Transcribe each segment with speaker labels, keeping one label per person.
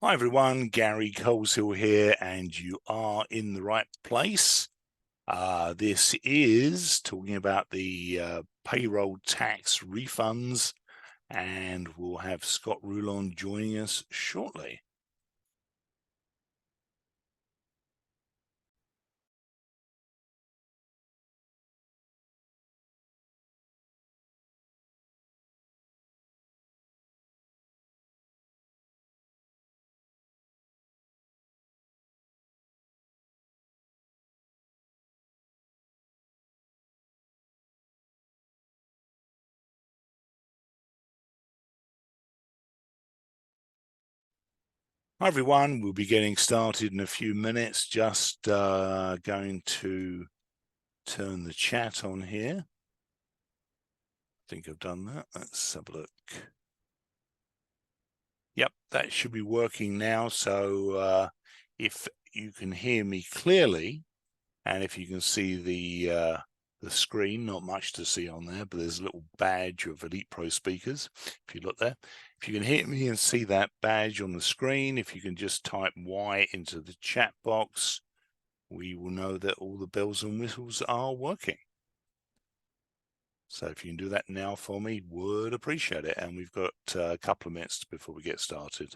Speaker 1: Hi everyone, Gary Coleshill here, and you are in the right place. This is talking about the payroll tax refunds, and we'll have Scott Rulon joining us shortly. Hi everyone, we'll be getting started in a few minutes. Just going to turn the chat on here. I think I've done that. Let's have a look. Yep, that should be working now. So if you can hear me clearly, and if you can see the screen, not much to see on there, but there's a little badge of Elite Pro speakers. If you look there, if you can hear me and see that badge on the screen, if you can just type Y into the chat box, we will know that all the bells and whistles are working. So if you can do that now for me, would appreciate it. And we've got a couple of minutes before we get started.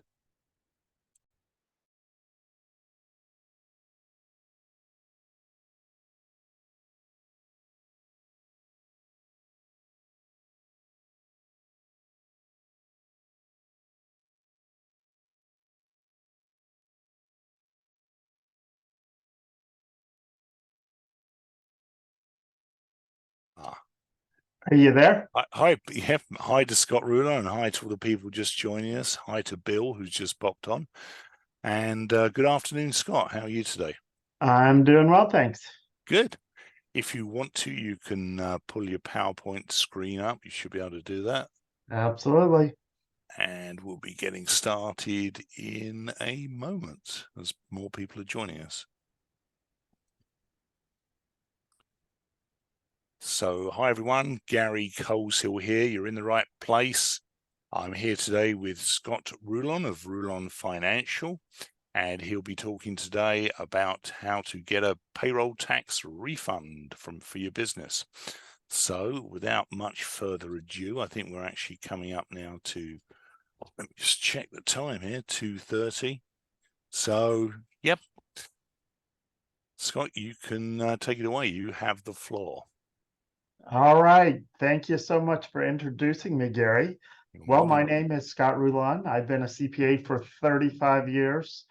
Speaker 2: Are you there?
Speaker 1: Hi, yeah, hi to Scott Ruler, and hi to all the people just joining us. Hi to Bill, who's just popped on. And good afternoon, Scott. How are you today?
Speaker 2: I'm doing well, thanks.
Speaker 1: Good. If you want to, you can pull your PowerPoint screen up. You should be able to do that.
Speaker 2: Absolutely.
Speaker 1: And we'll be getting started in a moment as more people are joining us. So, hi everyone, Gary Coleshill here. You're in the right place. I'm here today with Scott Rulon of Rulon Financial, and he'll be talking today about how to get a payroll tax refund for your business. So, without much further ado, I think we're actually coming up now to, let me just check the time here, 2:30. So, yep. Scott, you can take it away. You have the floor.
Speaker 2: All right. Thank you so much for introducing me, Gary. Well, my
Speaker 1: Welcome.
Speaker 2: name is Scott Rulon. I've been a CPA for 35 years,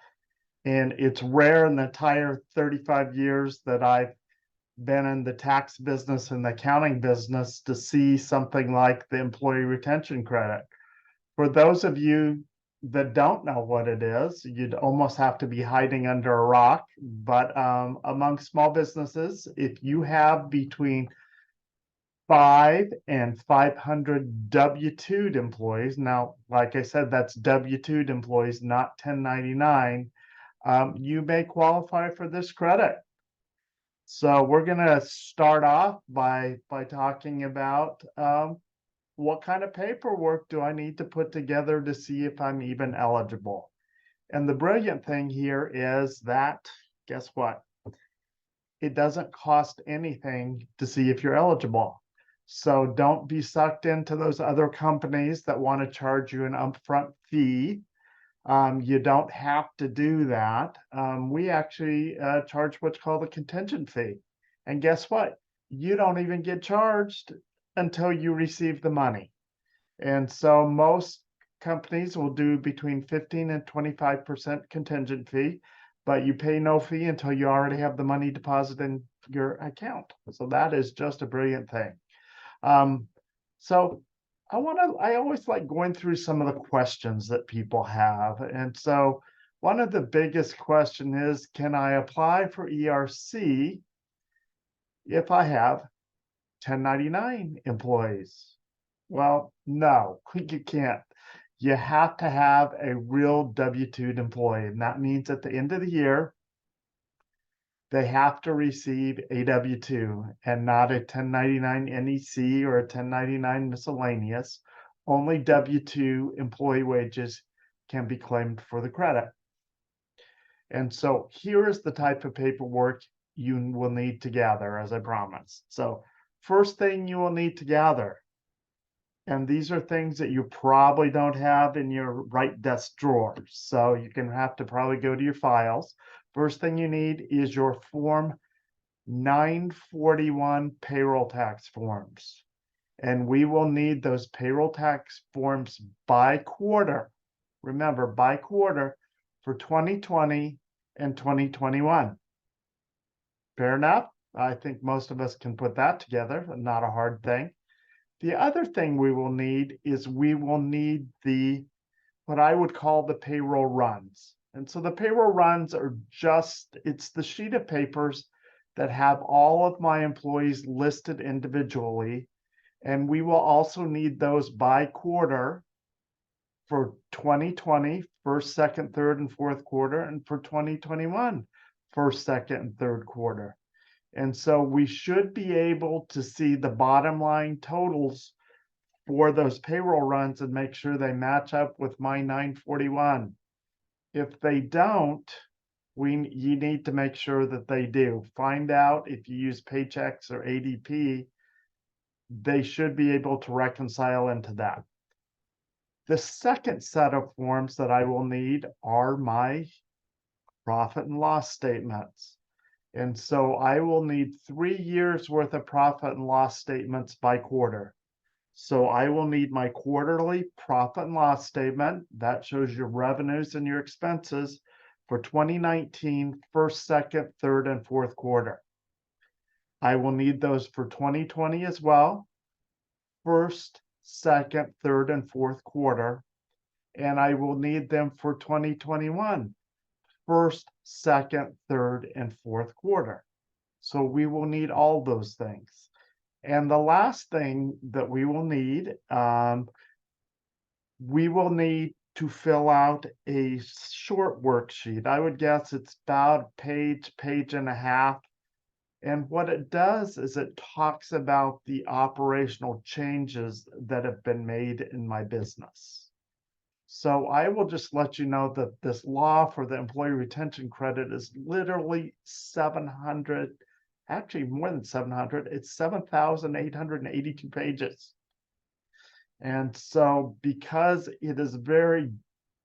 Speaker 2: and it's rare in the entire 35 years that I've been in the tax business and the accounting business to see something like the employee retention credit. For those of you that don't know what it is, you'd almost have to be hiding under a rock. But among small businesses, if you have between 5 and 500 W-2 employees, now, like I said, that's W-2 employees, not 1099, you may qualify for this credit. So we're going to start off by talking about what kind of paperwork do I need to put together to see if I'm even eligible? And the brilliant thing here is that, guess what? It doesn't cost anything to see if you're eligible. So don't be sucked into those other companies that want to charge you an upfront fee. You don't have to do that. We actually charge what's called a contingent fee. And guess what? You don't even get charged until you receive the money. And so most companies will do between 15 and 25% contingent fee, but you pay no fee until you already have the money deposited in your account. So that is just a brilliant thing. So I always like going through some of the questions that people have. And so one of the biggest question is, can I apply for ERC if I have 1099 employees? Well, no, you can't. You have to have a real W-2 employee. And that means at the end of the year, they have to receive a W-2 and not a 1099 NEC or a 1099 miscellaneous. Only W-2 employee wages can be claimed for the credit. And so here is the type of paperwork you will need to gather, as I promised. So first thing you will need to gather, and these are things that you probably don't have in your right desk drawer, so you're going to have to probably go to your files. First thing you need is your Form 941 payroll tax forms. And we will need those payroll tax forms by quarter. Remember, by quarter for 2020 and 2021. Fair enough? I think most of us can put that together, not a hard thing. The other thing we will need is we will need what I would call the payroll runs. And so the payroll runs are it's the sheet of papers that have all of my employees listed individually. And we will also need those by quarter for 2020, first, second, third, and fourth quarter, and for 2021, first, second, and third quarter. And so we should be able to see the bottom line totals for those payroll runs and make sure they match up with my 941. If they don't, you need to make sure that they do. Find out if you use Paychex or ADP, they should be able to reconcile into that. The second set of forms that I will need are my profit and loss statements. And so I will need 3 years worth of profit and loss statements by quarter. So I will need my quarterly profit and loss statement that shows your revenues and your expenses for 2019, first, second, third, and fourth quarter. I will need those for 2020 as well, first, second, third, and fourth quarter. And I will need them for 2021, first, second, third, and fourth quarter. So we will need all those things. And the last thing that we will need to fill out a short worksheet. I would guess it's about a page and a half. And what it does is it talks about the operational changes that have been made in my business. So I will just let you know that this law for the employee retention credit is literally 700, actually more than 700, it's 7,882 pages. And so because it is very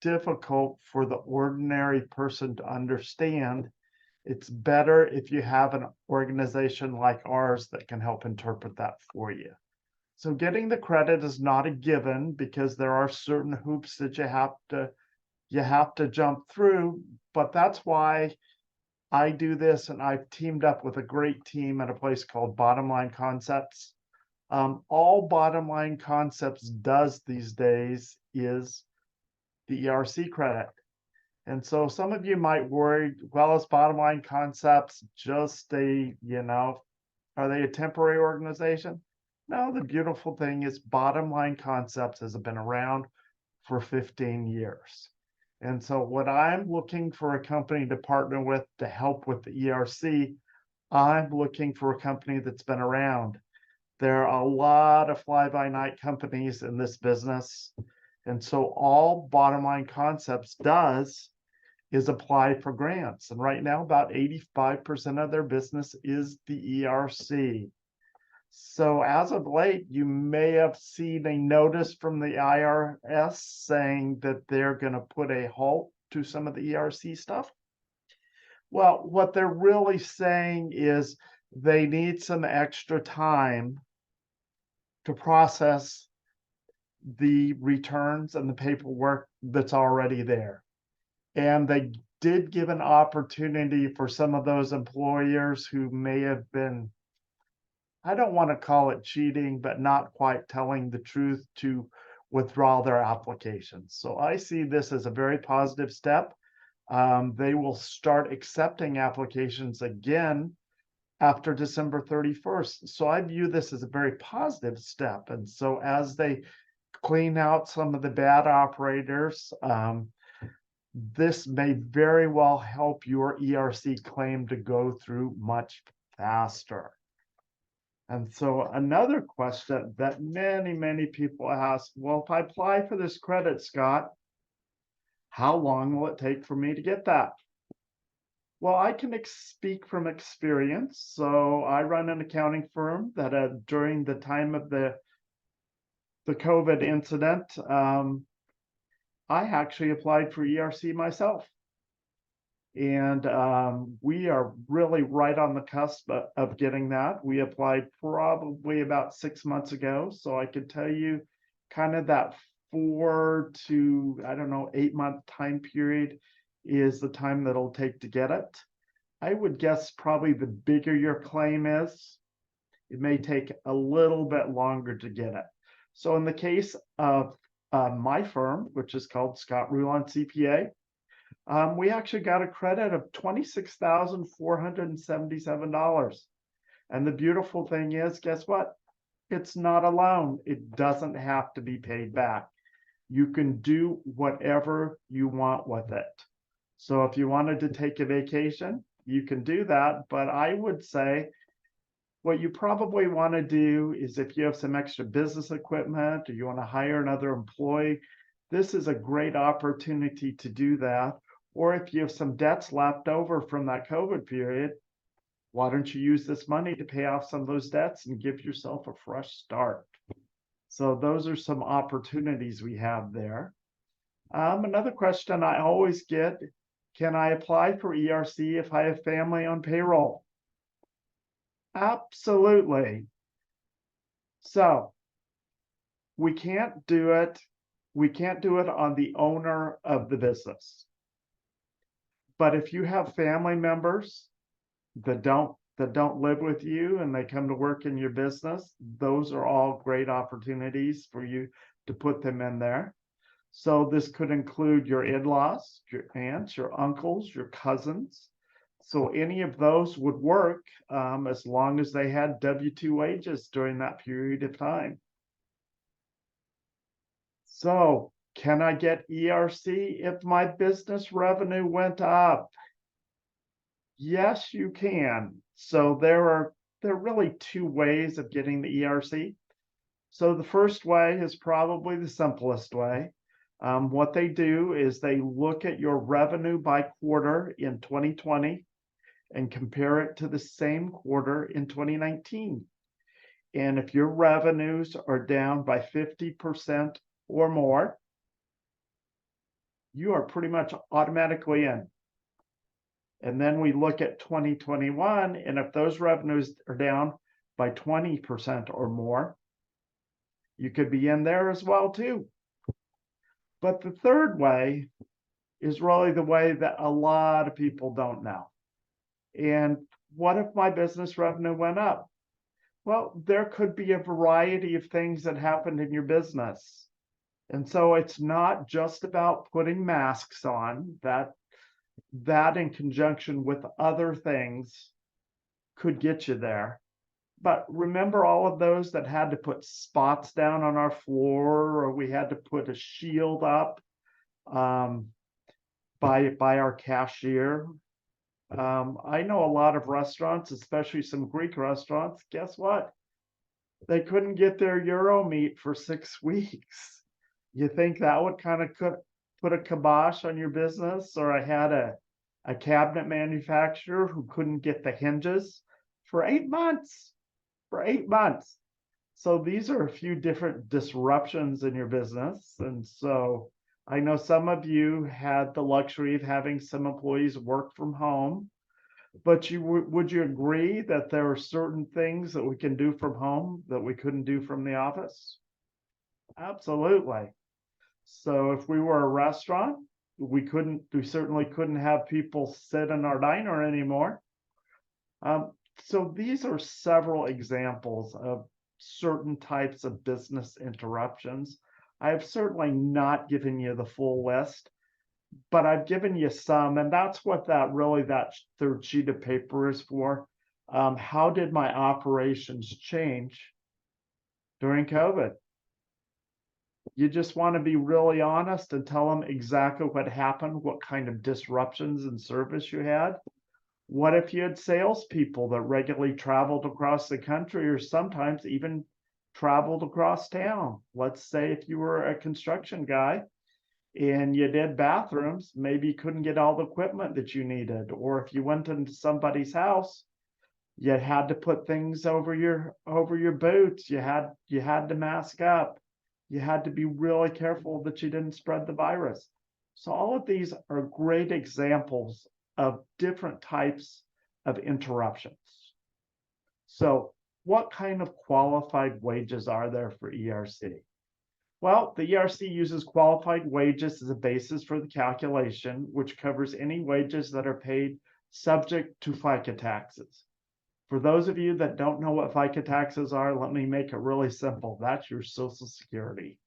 Speaker 2: difficult for the ordinary person to understand, it's better if you have an organization like ours that can help interpret that for you. So getting the credit is not a given because there are certain hoops that you have to jump through, but that's why I do this, and I've teamed up with a great team at a place called Bottom Line Concepts. All Bottom Line Concepts does these days is the ERC credit. And so some of you might worry, well, is Bottom Line Concepts just are they a temporary organization? No, the beautiful thing is Bottom Line Concepts has been around for 15 years. And so what I'm looking for a company to partner with to help with the ERC, I'm looking for a company that's been around. There are a lot of fly-by-night companies in this business. And so all Bottom Line Concepts does is apply for grants. And right now, about 85% of their business is the ERC. So as of late, you may have seen a notice from the IRS saying that they're going to put a halt to some of the ERC stuff. Well, what they're really saying is they need some extra time to process the returns and the paperwork that's already there. And they did give an opportunity for some of those employers who may have been, I don't want to call it cheating, but not quite telling the truth, to withdraw their applications. So I see this as a very positive step. They will start accepting applications again after December 31st. So I view this as a very positive step. And so as they clean out some of the bad operators, this may very well help your ERC claim to go through much faster. And so another question that many people ask, well, if I apply for this credit, Scott, How long will it take for me to get that? Well, I can speak from experience. So I run an accounting firm that during the time of the COVID incident, I actually applied for ERC myself. And we are really right on the cusp of getting that. We applied probably about 6 months ago. So I could tell you kind of that 4 to, I don't know, 8 month time period is the time that it'll take to get it. I would guess probably the bigger your claim is, it may take a little bit longer to get it. So in the case of my firm, which is called Scott Rulon CPA, we actually got a credit of $26,477. And the beautiful thing is, guess what? It's not a loan. It doesn't have to be paid back. You can do whatever you want with it. So if you wanted to take a vacation, you can do that. But I would say what you probably want to do is if you have some extra business equipment or you want to hire another employee, this is a great opportunity to do that. Or if you have some debts left over from that COVID period, why don't you use this money to pay off some of those debts and give yourself a fresh start? So those are some opportunities we have there. Another question I always get, can I apply for ERC if I have family on payroll? Absolutely. So we can't do it. We can't do it on the owner of the business. But if you have family members that don't live with you and they come to work in your business, those are all great opportunities for you to put them in there. So this could include your in-laws, your aunts, your uncles, your cousins. So any of those would work as long as they had W-2 wages during that period of time. So can I get ERC if my business revenue went up? Yes, you can. So there are really two ways of getting the ERC. So the first way is probably the simplest way. What they do is they look at your revenue by quarter in 2020 and compare it to the same quarter in 2019. And if your revenues are down by 50% or more, you are pretty much automatically in. And then we look at 2021, and if those revenues are down by 20% or more, you could be in there as well too. But the third way is really the way that a lot of people don't know. And what if my business revenue went up? Well, there could be a variety of things that happened in your business. And so it's not just about putting masks on. That in conjunction with other things could get you there. But remember all of those that had to put spots down on our floor, or we had to put a shield up by our cashier. I know a lot of restaurants, especially some Greek restaurants, guess what? They couldn't get their Euro meat for 6 weeks. You think that would kind of put a kibosh on your business? Or I had a cabinet manufacturer who couldn't get the hinges for 8 months. For 8 months. So these are a few different disruptions in your business. And so I know some of you had the luxury of having some employees work from home, but would you agree that there are certain things that we can do from home that we couldn't do from the office? Absolutely. So if we were a restaurant, we certainly couldn't have people sit in our diner anymore. So these are several examples of certain types of business interruptions. I have certainly not given you the full list, but I've given you some, and that's what that third sheet of paper is for. How did my operations change during COVID? You just want to be really honest and tell them exactly what happened, what kind of disruptions in service you had. What if you had salespeople that regularly traveled across the country or sometimes even traveled across town? Let's say if you were a construction guy and you did bathrooms, maybe you couldn't get all the equipment that you needed. Or if you went into somebody's house, you had to put things over your boots. You had to mask up. You had to be really careful that you didn't spread the virus. So all of these are great examples of different types of interruptions. So what kind of qualified wages are there for ERC? Well, the ERC uses qualified wages as a basis for the calculation, which covers any wages that are paid subject to FICA taxes. For those of you that don't know what FICA taxes are, let me make it really simple. That's your Social Security.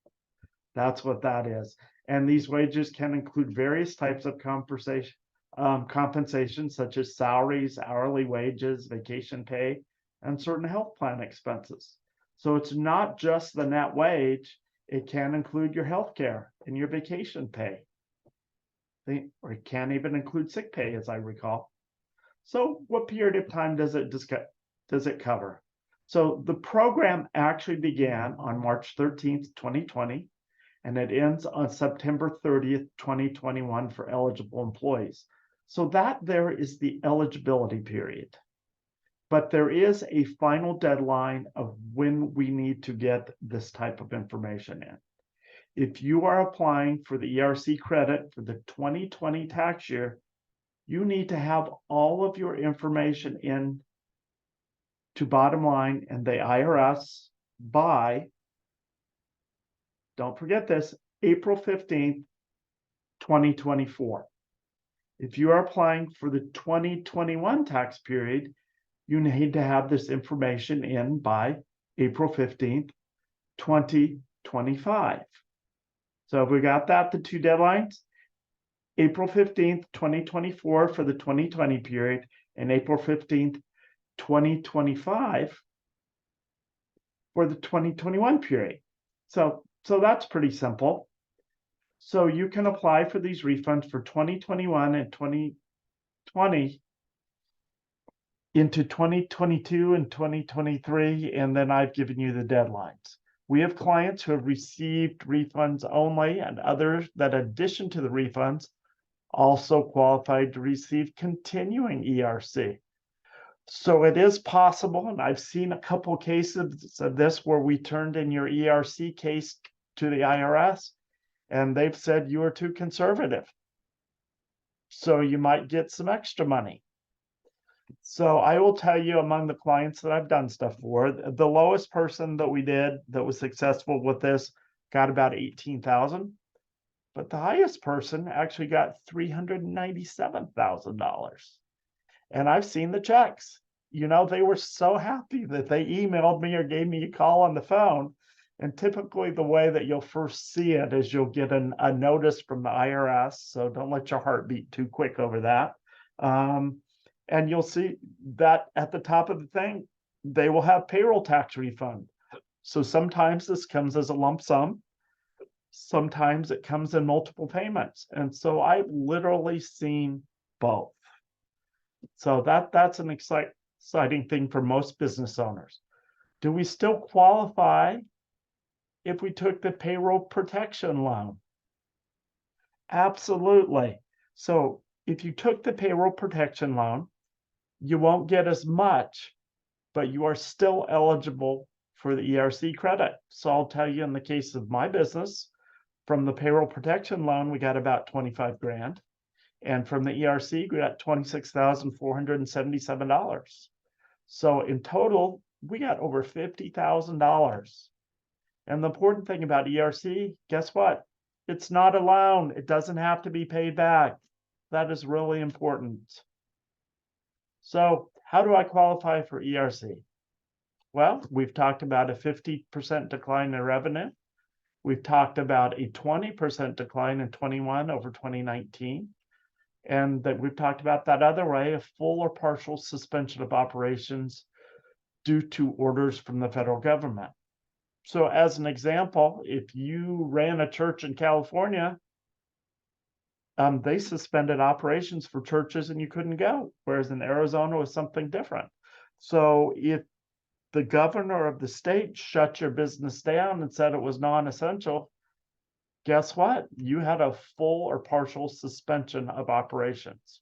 Speaker 2: That's what that is. And these wages can include various types of compensation, such as salaries, hourly wages, vacation pay, and certain health plan expenses. So it's not just the net wage. It can include your health care and your vacation pay. Or it can even include sick pay, as I recall. So what period of time does it cover? So the program actually began on March 13th, 2020, and it ends on September 30th, 2021 for eligible employees. So that there is the eligibility period. But there is a final deadline of when we need to get this type of information in. If you are applying for the ERC credit for the 2020 tax year, you need to have all of your information in to Bottom Line and the IRS by, don't forget this, April 15th, 2024. If you are applying for the 2021 tax period, you need to have this information in by April 15th, 2025. So if we got that, the two deadlines, April 15th, 2024 for the 2020 period, and April 15th, 2025 for the 2021 period. So that's pretty simple. So you can apply for these refunds for 2021 and 2020 into 2022 and 2023, and then I've given you the deadlines. We have clients who have received refunds only, and others that, in addition to the refunds, also qualified to receive continuing ERC. So it is possible, and I've seen a couple cases of this where we turned in your ERC case to the IRS, and they've said you are too conservative. So you might get some extra money. So I will tell you, among the clients that I've done stuff for, the lowest person that we did that was successful with this got about $18,000, but the highest person actually got $397,000. And I've seen the checks. You know, they were so happy that they emailed me or gave me a call on the phone. And typically the way that you'll first see it is you'll get a notice from the IRS. So don't let your heart beat too quick over that. And you'll see that at the top of the thing, they will have payroll tax refund. So sometimes this comes as a lump sum. Sometimes it comes in multiple payments. And so I've literally seen both. So that's an exciting thing for most business owners. Do we still qualify if we took the payroll protection loan? Absolutely. So if you took the payroll protection loan, you won't get as much, but you are still eligible for the ERC credit. So I'll tell you, in the case of my business, from the payroll protection loan, we got about 25 grand. And from the ERC, we got $26,477. So in total, we got over $50,000. And the important thing about ERC, guess what? It's not a loan. It doesn't have to be paid back. That is really important. So how do I qualify for ERC? Well, we've talked about a 50% decline in revenue. We've talked about a 20% decline in 21 over 2019. And that we've talked about that other way, a full or partial suspension of operations due to orders from the federal government. So as an example, if you ran a church in California, they suspended operations for churches and you couldn't go, whereas in Arizona was something different. So if the governor of the state shut your business down and said it was non-essential, guess what? You had a full or partial suspension of operations.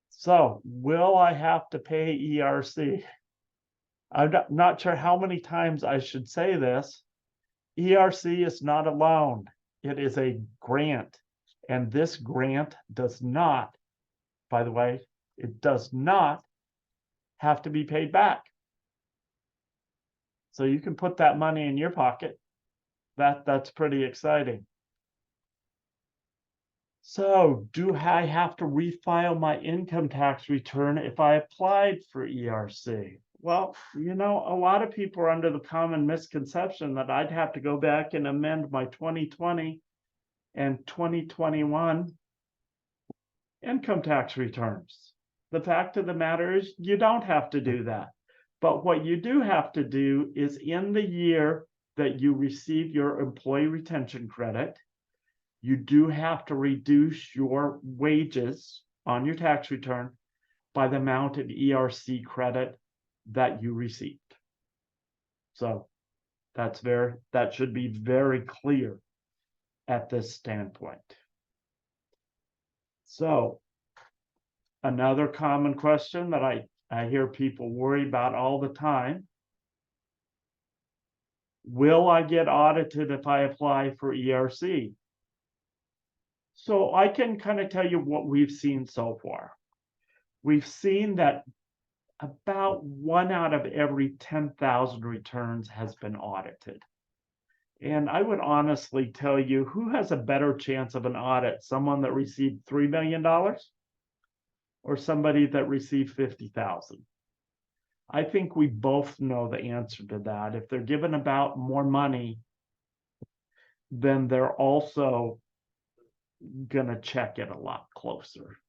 Speaker 2: So will I have to pay ERC? I'm not sure how many times I should say this. ERC is not a loan. It is a grant. And this grant does not, by the way, it does not have to be paid back. So you can put that money in your pocket. That's pretty exciting. So do I have to refile my income tax return if I applied for ERC? Well, you know, a lot of people are under the common misconception that I'd have to go back and amend my 2020 and 2021 income tax returns. The fact of the matter is you don't have to do that. But what you do have to do is in the year that you receive your employee retention credit, you do have to reduce your wages on your tax return by the amount of ERC credit that you received. So that should be very clear at this standpoint. So another common question that I hear people worry about all the time: will I get audited if I apply for ERC? So I can kind of tell you what we've seen so far. We've seen that about 1 out of every 10,000 returns has been audited. And I would honestly tell you, who has a better chance of an audit? Someone that received $3 million or somebody that received 50,000? I think we both know the answer to that. If they're given about more money, then they're also gonna check it a lot closer.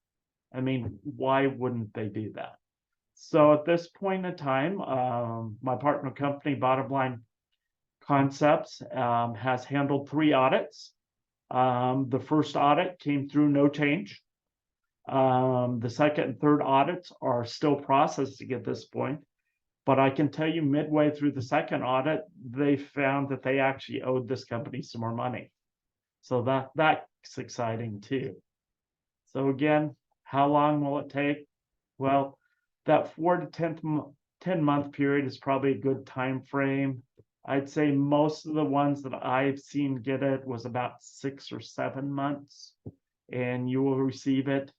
Speaker 2: I mean, why wouldn't they do that? So at this point in time, my partner company, Bottom Line Concepts, has handled 3 audits. The first audit came through no change. The second and third audits are still processing at this point. But I can tell you midway through the second audit, they found that they actually owed this company some more money. So that's exciting too. So again, how long will it take? Well, that 4 to 10 month period is probably a good time frame. I'd say most of the ones that I've seen get it was about 6 or 7 months, and you will receive it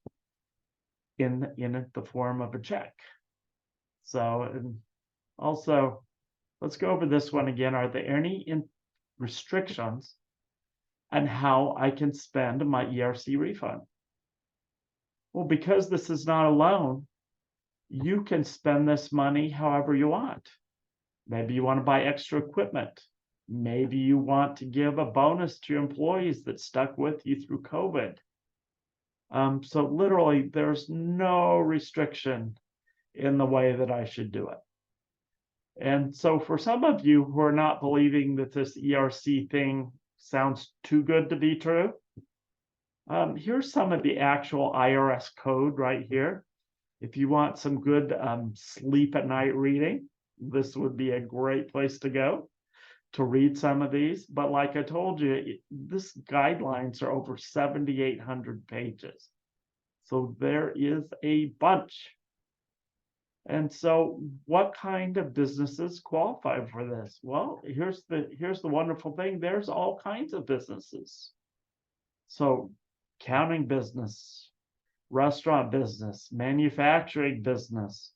Speaker 2: in the form of a check. So, and also, let's go over this one again. Are there any restrictions on how I can spend my ERC refund? Well, because this is not a loan, you can spend this money however you want. Maybe you want to buy extra equipment. Maybe you want to give a bonus to your employees that stuck with you through COVID. So literally, there's no restriction in the way that I should do it. And so for some of you who are not believing that this ERC thing sounds too good to be true, here's some of the actual IRS code right here. If you want some good sleep at night reading, this would be a great place to go to read some of these. But like I told you, this guidelines are over 7,800 pages. So there is a bunch. And so what kind of businesses qualify for this? Well, here's the wonderful thing. There's all kinds of businesses. So accounting business, restaurant business, manufacturing business.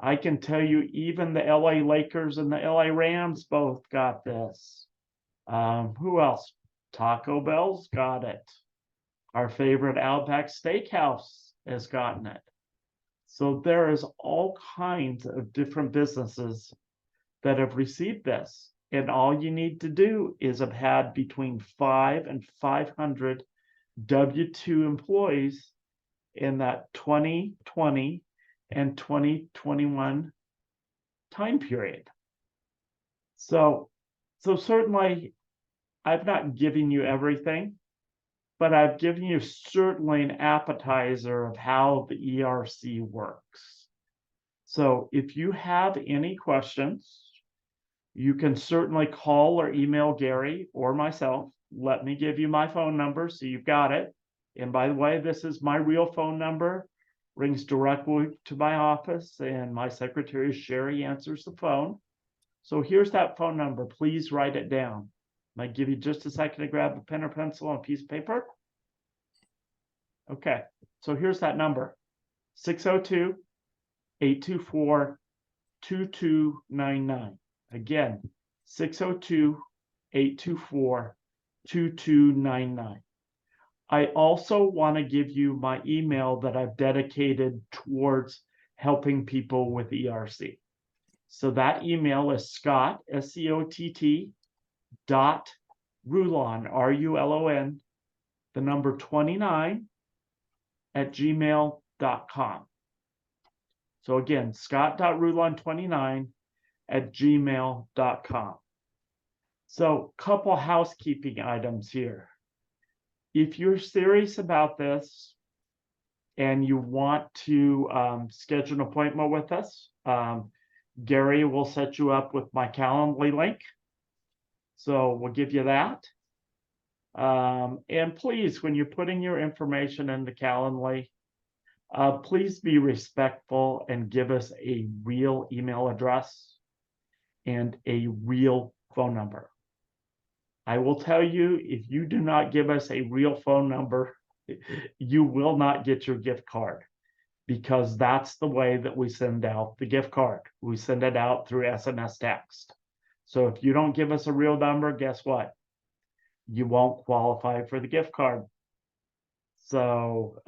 Speaker 2: I can tell you even the LA Lakers and the LA Rams both got this. Who else? Taco Bell's got it. Our favorite Outback Steakhouse has gotten it. So there is all kinds of different businesses that have received this. And all you need to do is have had between 5 and 500 W-2 employees in that 2020 and 2021 time period. So certainly I've not given you everything, but I've given you certainly an appetizer of how the ERC works. So if you have any questions, You can certainly call or email Gary or myself. Let me give you my phone number so you've got it. And by the way, this is my real phone number, rings directly to my office, and my secretary Sherry answers the phone. So here's that phone number. Please write it down. I give you just a second to grab a pen or pencil and a piece of paper. Okay, so here's that number, 602-824-2299. Again, 602-824-2299. I also want to give you my email that I've dedicated towards helping people with ERC. So that email is Scott, SCOTT, .Rulon, RULON, the number 29 at gmail.com. So again, scott.rulon29 at gmail.com. So couple housekeeping items here. If you're serious about this and you want to schedule an appointment with us, Gary will set you up with my Calendly link. So we'll give you that. And please, when you're putting your information in the Calendly, please be respectful and give us a real email address and a real phone number. I will tell you, if you do not give us a real phone number, you will not get your gift card, because that's the way that we send out the gift card. We send it out through SMS text. So if you don't give us a real number, guess what? You won't qualify for the gift card. So,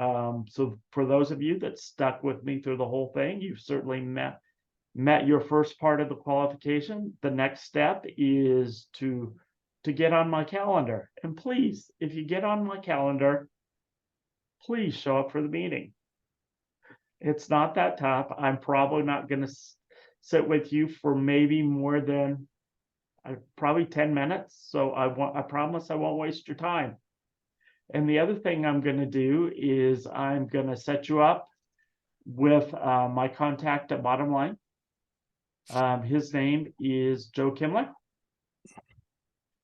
Speaker 2: so for those of you that stuck with me through the whole thing, you've certainly met your first part of the qualification. The next step is to get on my calendar. And please, if you get on my calendar, please show up for the meeting. It's not that tough. I'm probably not going to sit with you for maybe more than probably 10 minutes. So I promise I won't waste your time. And the other thing I'm going to do is I'm going to set you up with my contact at Bottom Line. His name is Joe Kimler.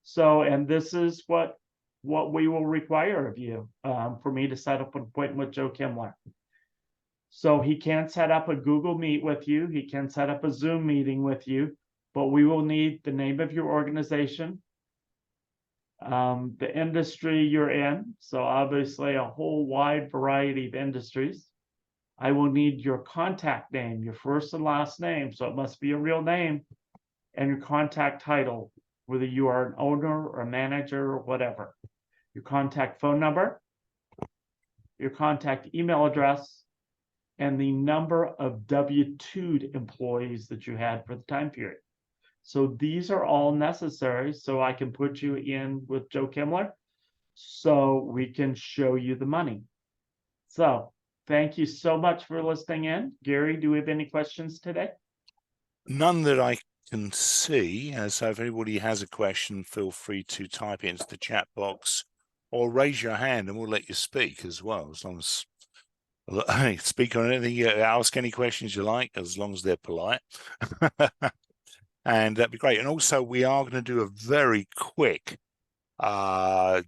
Speaker 2: So, and this is what we will require of you for me to set up an appointment with Joe Kimler. So he can set up a Google Meet with you. He can set up a Zoom meeting with you, but we will need the name of your organization, the industry you're in. So obviously a whole wide variety of industries. I will need your contact name, your first and last name. So it must be a real name, and your contact title, whether you are an owner or a manager or whatever. Your contact phone number, your contact email address, and the number of W-2 employees that you had for the time period. So these are all necessary so I can put you in with Joe Kimler so we can show you the money. So thank you so much for listening in. Gary, do we have any questions today?
Speaker 1: None that I can see. So if anybody has a question, feel free to type it into the chat box or raise your hand and we'll let you speak as well, as long as speak on anything, ask any questions you like, as long as they're polite. And that'd be great. And also, we are going to do a very quick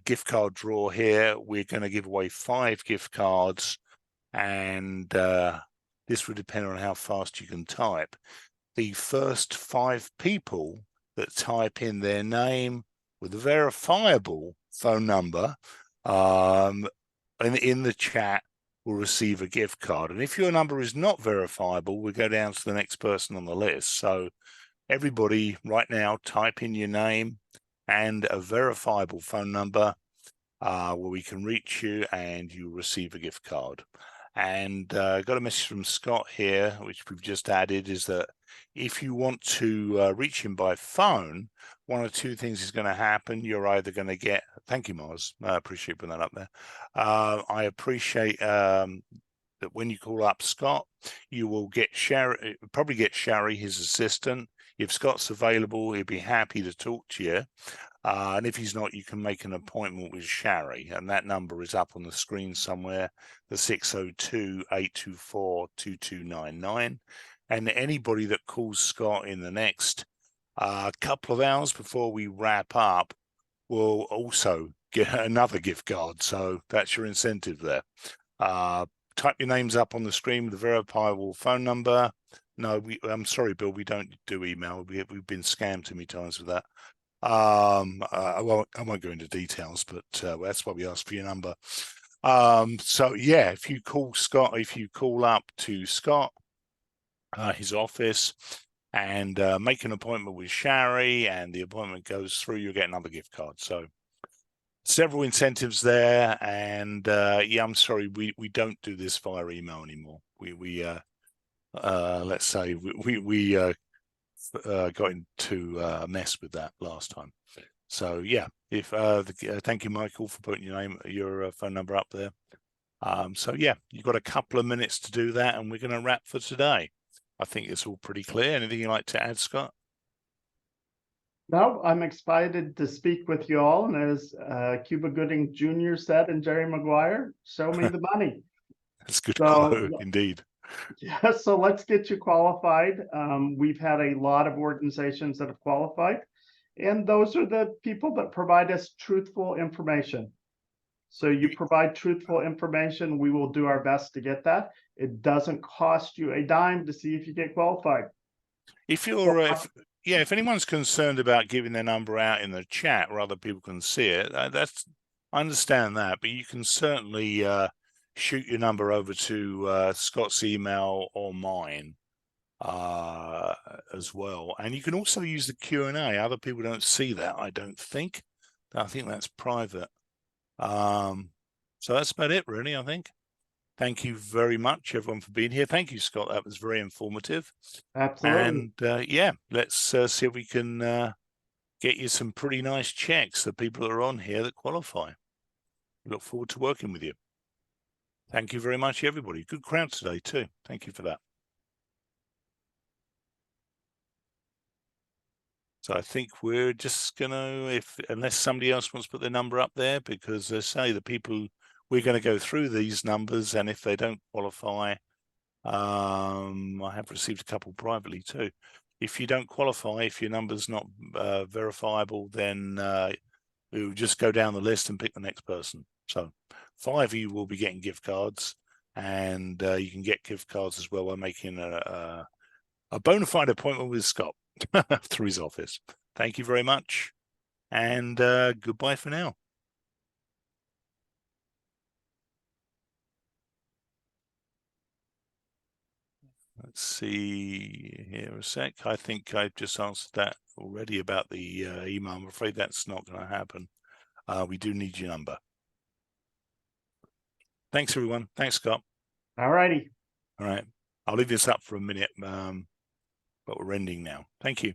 Speaker 1: gift card draw here. We're going to give away 5 gift cards, and this will depend on how fast you can type. The first 5 people that type in their name with a verifiable phone number in the chat will receive a gift card. And if your number is not verifiable, we'll go down to the next person on the list. So everybody right now, type in your name and a verifiable phone number where we can reach you, and you'll receive a gift card. And got a message from Scott here, which we've just added, is that if you want to reach him by phone, one of 2 things is going to happen. You're either going to get, thank you, Mars, I appreciate putting that up there. I appreciate that when you call up Scott, you will get probably get Sherry, his assistant. If Scott's available, he'll be happy to talk to you. And if he's not, you can make an appointment with Sherry, and that number is up on the screen somewhere, the 602-824-2299. And anybody that calls Scott in the next A couple of hours before we wrap up, we'll also get another gift card. So that's your incentive there. Type your names up on the screen with a verifiable phone number. No, I'm sorry, Bill, we don't do email. We've been scammed too many times with that. I won't go into details, but that's why we asked for your number. So yeah, if you call Scott, if you call up to Scott, his office, and make an appointment with Shari, and the appointment goes through, you'll get another gift card. So several incentives there, and yeah, I'm sorry, we don't do this via email anymore. Let's say we got into a mess with that last time. So yeah, if thank you, Michael, for putting your phone number up there. So yeah, you've got a couple of minutes to do that, and we're going to wrap for today. I think it's all pretty clear. Anything you'd like to add, Scott?
Speaker 2: No, I'm excited to speak with you all. And as Cuba Gooding Jr. said and Jerry Maguire, show me the money.
Speaker 1: That's a good
Speaker 2: So
Speaker 1: quote, indeed.
Speaker 2: yeah, so let's get you qualified. We've had a lot of organizations that have qualified, and those are the people that provide us truthful information. So you provide truthful information, we will do our best to get that. It doesn't cost you a dime to see if you get qualified.
Speaker 1: If you're, if anyone's concerned about giving their number out in the chat where other people can see it, I understand that, but you can certainly shoot your number over to Scott's email or mine as well. And you can also use the Q&A. Other people don't see that, I don't think. I think that's private. So that's about it, really, I think. Thank you very much, everyone, for being here. Thank you, Scott. That was very informative.
Speaker 2: Absolutely.
Speaker 1: And yeah, let's see if we can get you some pretty nice checks, the people that are on here that qualify. We look forward to working with you. Thank you very much, everybody. Good crowd today, too. Thank you for that. So I think we're just gonna, unless somebody else wants to put their number up there, because they say the people, we're going to go through these numbers, and if they don't qualify, I have received a couple privately too. If you don't qualify, if your number's not verifiable, then we'll just go down the list and pick the next person. So 5 of you will be getting gift cards, and you can get gift cards as well by making a bona fide appointment with Scott through his office. Thank you very much, and goodbye for now. Let's see here a sec. I think I've just answered that already about the email. I'm afraid that's not going to happen. We do need your number. Thanks, everyone. Thanks, Scott.
Speaker 2: All righty.
Speaker 1: All right. I'll leave this up for a minute, but we're ending now. Thank you.